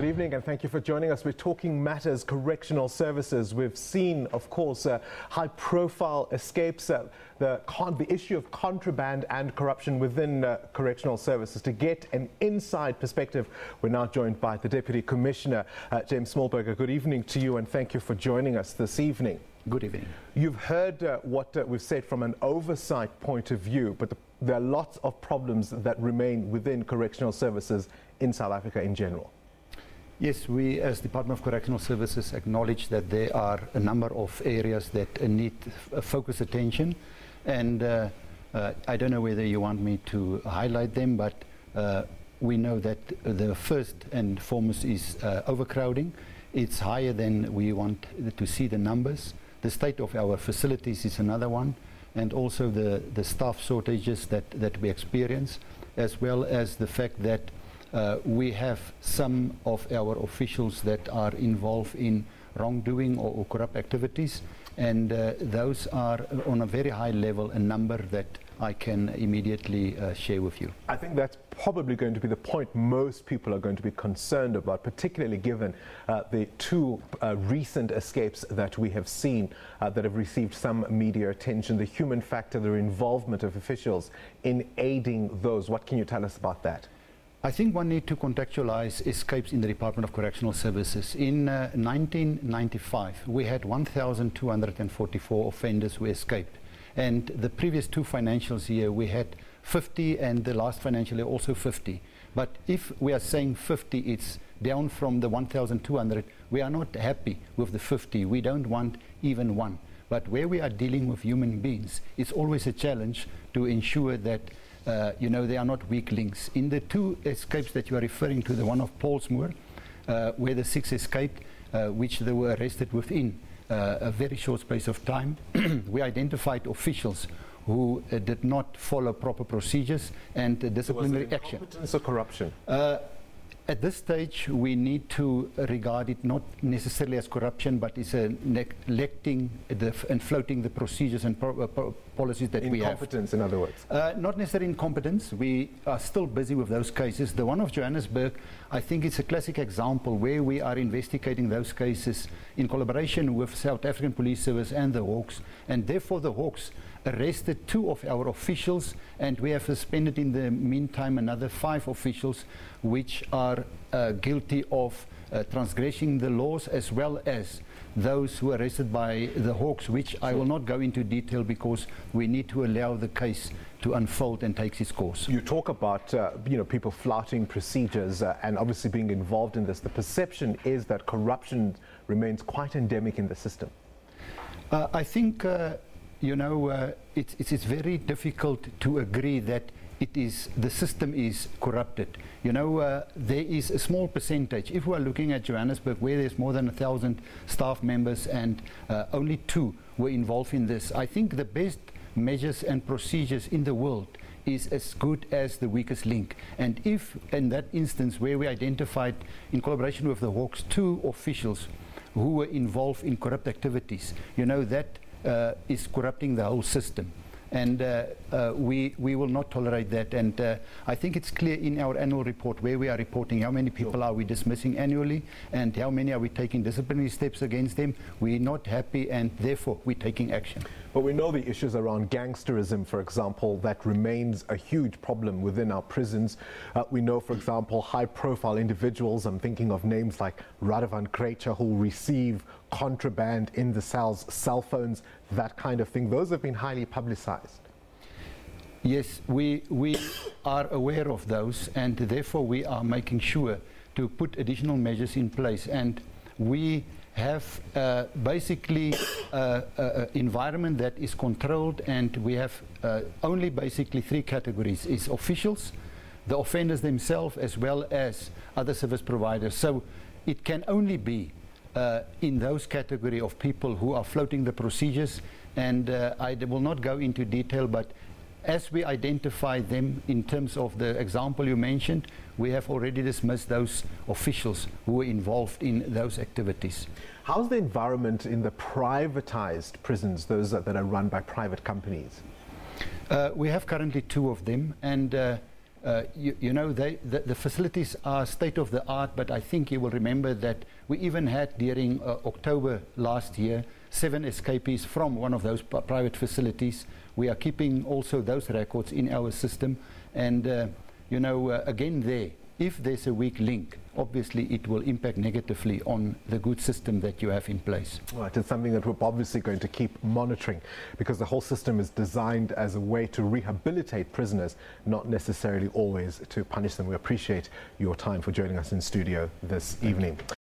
Good evening and thank you for joining us. We're talking matters correctional services. We've seen, of course, high-profile escapes, the issue of contraband and corruption within correctional services. To get an inside perspective, we're now joined by the Deputy Commissioner, James Smalberger. Good evening to you and thank you for joining us this evening. Good evening. You've heard what we've said from an oversight point of view, but there are lots of problems that remain within correctional services in South Africa in general. Yes, we as Department of Correctional Services acknowledge that there are a number of areas that need focused attention, and I don't know whether you want me to highlight them, but we know that the first and foremost is overcrowding. It's higher than we want to see the numbers. The state of our facilities is another one, and also the staff shortages that we experience, as well as the fact that we have some of our officials that are involved in wrongdoing or corrupt activities, and those are on a very high level, a number that I can immediately share with you. I think that's probably going to be the point most people are going to be concerned about, particularly given the two recent escapes that we have seen that have received some media attention, the human factor, the involvement of officials in aiding those. What can you tell us about that? I think one need to contextualize escapes in the Department of Correctional Services. In 1995, we had 1,244 offenders who escaped. And the previous two financial years, we had 50, and the last financial year also 50. But if we are saying 50, it's down from the 1,200. We are not happy with the 50. We don't want even one. But where we are dealing with human beings, it's always a challenge to ensure that they are not weak links. In the two escapes that you are referring to, the one of Paulsmoor, where the 6 escaped, which they were arrested within a very short space of time, we identified officials who did not follow proper procedures and disciplinary action. Incompetence or corruption? At this stage, we need to regard it not necessarily as corruption, but it's neglecting and floating the procedures and policies that we have. Incompetence, in other words? Not necessarily incompetence. We are still busy with those cases. The one of Johannesburg, I think it's a classic example where we are investigating those cases in collaboration with South African Police Service and the Hawks, and therefore the Hawks arrested 2 of our officials, and we have suspended in the meantime another 5 officials which are guilty of transgressing the laws, as well as those who are arrested by the Hawks, which I will not go into detail because we need to allow the case to unfold and take its course. You talk about people flouting procedures and obviously being involved in this. The perception is that corruption remains quite endemic in the system. I think it's very difficult to agree that the system is corrupted. There is a small percentage. If we are looking at Johannesburg, where there's more than 1,000 staff members and only 2 were involved in this, I think the best measures and procedures in the world is as good as the weakest link. And if in that instance where we identified in collaboration with the Hawks 2 officials who were involved in corrupt activities, that is corrupting the whole system, and we will not tolerate that. And I think it's clear in our annual report where we are reporting how many people are we dismissing annually and how many are we taking disciplinary steps against them. We're not happy, and therefore we're taking action. But we know the issues around gangsterism, for example, that remains a huge problem within our prisons. We know, for example, high-profile individuals, I'm thinking of names like Radovan Krejcir, who receive contraband in the cells, cell phones, that kind of thing. Those have been highly publicized. Yes, we are aware of those, and therefore we are making sure to put additional measures in place. And we have basically an environment that is controlled, and we have only basically 3 categories: is officials, the offenders themselves, as well as other service providers. So it can only be in those category of people who are floating the procedures, and I will not go into detail, but as we identify them in terms of the example you mentioned, we have already dismissed those officials who were involved in those activities. How's the environment in the privatized prisons, those that are run by private companies? We have currently 2 of them, and You know, the facilities are state of the art, but I think you will remember that we even had during October last year 7 escapees from one of those private facilities. We are keeping also those records in our system, and you know, again there, if there's a weak link, obviously it will impact negatively on the good system that you have in place. Right, it's something that we're obviously going to keep monitoring, because the whole system is designed as a way to rehabilitate prisoners, not necessarily always to punish them. We appreciate your time for joining us in studio this evening.